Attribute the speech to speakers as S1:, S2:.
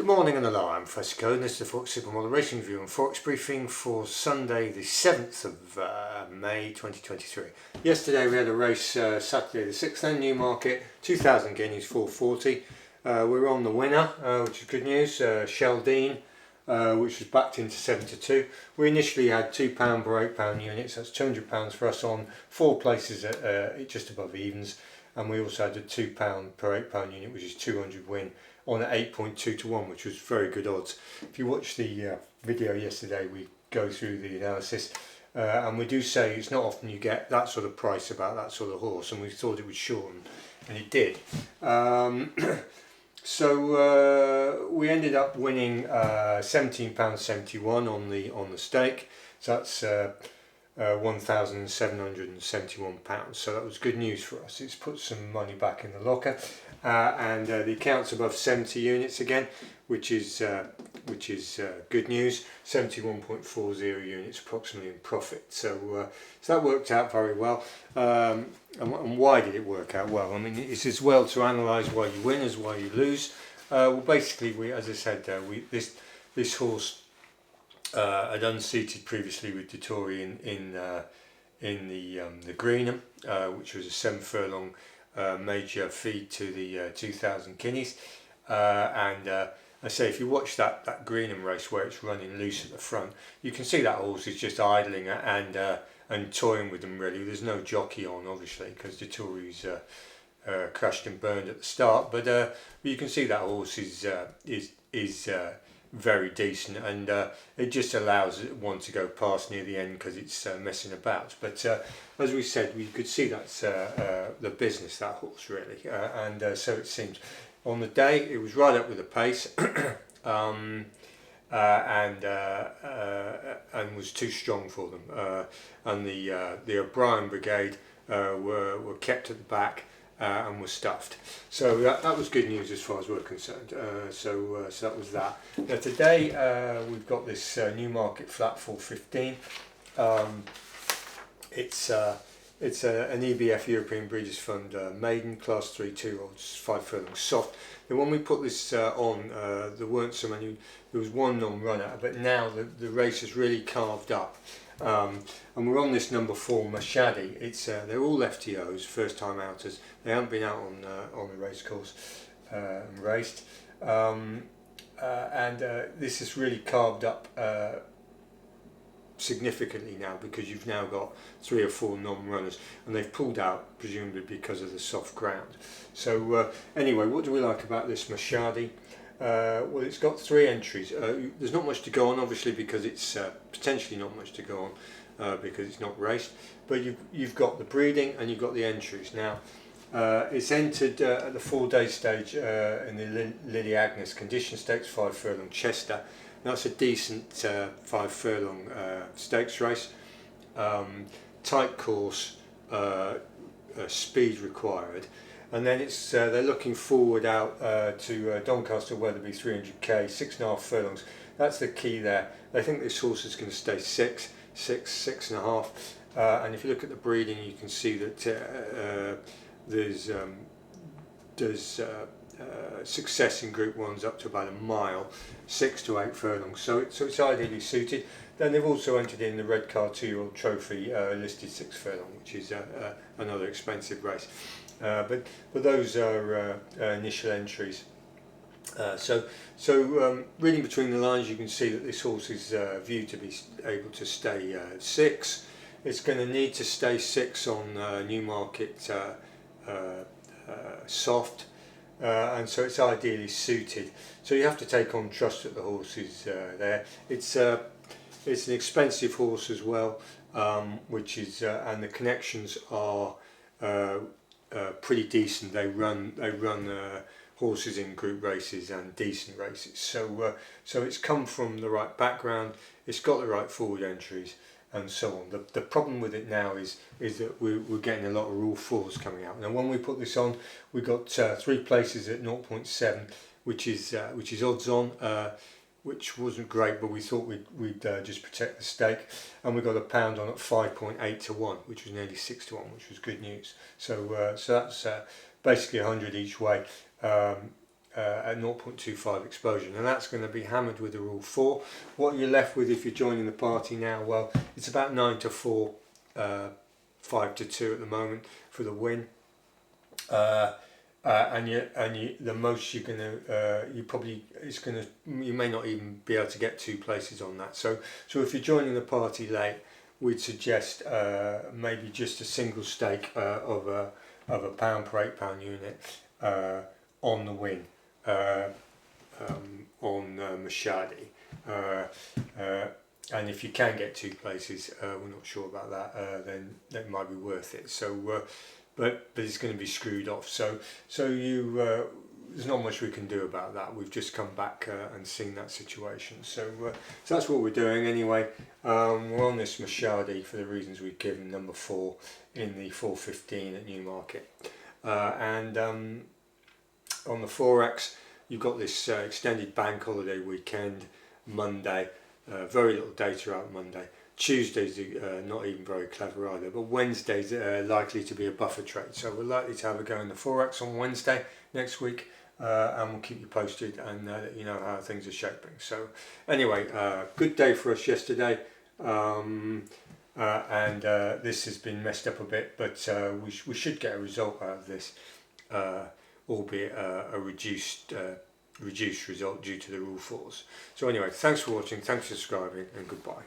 S1: Good morning and hello, I'm Fresco and this is the Forex Supermodel Racing Review and Forex Briefing for Sunday the 7th of May 2023. Yesterday we had a race, Saturday the 6th in Newmarket, 2,000 guineas, 440. We're on the winner, which is good news, Sheldine, which was backed into 7 to 2. We initially had £2 per £8 units, that's £200 for us on 4 places at just above evens. And we also had a £2 per £8 unit, which is 200 win on at 8.2 to 1, which was very good odds. If you watched the video yesterday, we go through the analysis, and we do say it's not often you get that sort of price about that sort of horse, and we thought it would shorten, and it did. So we ended up winning £17.71 on the stake. So that's £1,771, so that was good news for us. It's put some money back in the locker, and the account's above 70 units again, which is good news. 71.40 units approximately in profit. So that worked out very well. And why did it work out well? I mean, it's as well to analyse why you win as why you lose. Well, basically, as I said, this horse had unseated previously with Dettori in the Greenham, which was a 7 furlong major feed to the 2,000 guineas, and I say if you watch that Greenham race where it's running loose at the front, you can see that horse is just idling and toying with them really. There's no jockey on obviously because Dettori's crashed and burned at the start, but you can see that horse is very decent, and it just allows one to go past near the end because it's messing about. But as we said, we could see that's the business, that horse really, and so it seems. On the day, it was right up with the pace, and was too strong for them. And the O'Brien Brigade were kept at the back. And was stuffed, so that was good news as far as we're concerned. So that was that. Now today we've got this Newmarket flat 415. It's an EBF European Breeders' Fund maiden class 3 2-year-olds 5 furlong soft. And when we put this on, there weren't so many. There was one non-runner, but now the race has really carved up. And we're on this number 4 Mashadi. They're all FTOs, first time outers. They haven't been out on the race course and raced, and this has really carved up significantly now because you've now got 3 or 4 non-runners, and they've pulled out presumably because of the soft ground. So anyway, what do we like about this Mashadi? Well, it's got 3 entries. There's not much to go on, obviously, because it's potentially not much to go on because it's not raced. But you've got the breeding and you've got the entries. Now, it's entered at the 4-day stage in the Lily Agnes Condition Stakes 5 furlong Chester. Now, it's a decent 5 furlong stakes race. Tight course, speed required. And then they're looking forward out to Doncaster Weatherby 300k, 6.5 furlongs. That's the key there. They think this horse is going to stay 6.5. And if you look at the breeding, you can see that there's success in Group 1s up to about a mile, 6 to 8 furlongs. So it's ideally suited. Then they've also entered in the Red Car 2-year-old trophy listed 6 furlong, which is another expensive race. But those are initial entries. So reading between the lines, you can see that this horse is viewed to be able to stay 6. It's going to need to stay 6 on Newmarket soft, and so it's ideally suited. So you have to take on trust that the horse is there. It's an expensive horse as well, which is and the connections are pretty decent. They run horses in group races and decent races. So it's come from the right background. It's got the right forward entries and so on. The problem with it now is that we're getting a lot of Rule 4s coming out. Now when we put this on, we got 3 places at 0.7, which is odds on. Which wasn't great, but we thought we'd just protect the stake, and we got £1 on at 5.8 to 1, which was nearly 6 to 1, which was good news. So that's basically 100 each way, at 0.25 exposure, and that's going to be hammered with the rule 4. What you're left with if you're joining the party now, well, it's about 9 to 4, 5 to 2 at the moment for the win. The most you're gonna you may not even be able to get 2 places on that. So if you're joining the party late, we'd suggest maybe just a single stake of a pound per £8 unit on the win on Mashadi. And if you can get 2 places, we're not sure about that, then that might be worth it. So but it's going to be screwed off. So there's not much we can do about that. We've just come back and seen that situation. So that's what we're doing anyway. We're on this Mashadi for the reasons we've given, number 4 in the 415 at Newmarket. And on the Forex, you've got this extended bank holiday weekend, Monday. Very little data out Monday. Tuesday's not even very clever either, but Wednesday's likely to be a buffer trade, so we're likely to have a go in the Forex on Wednesday next week, and we'll keep you posted and let you know how things are shaping. So anyway, good day for us yesterday, and this has been messed up a bit, but we should get a result out of this, albeit a reduced result due to the rule 4s. So anyway, thanks for watching, thanks for subscribing, and goodbye.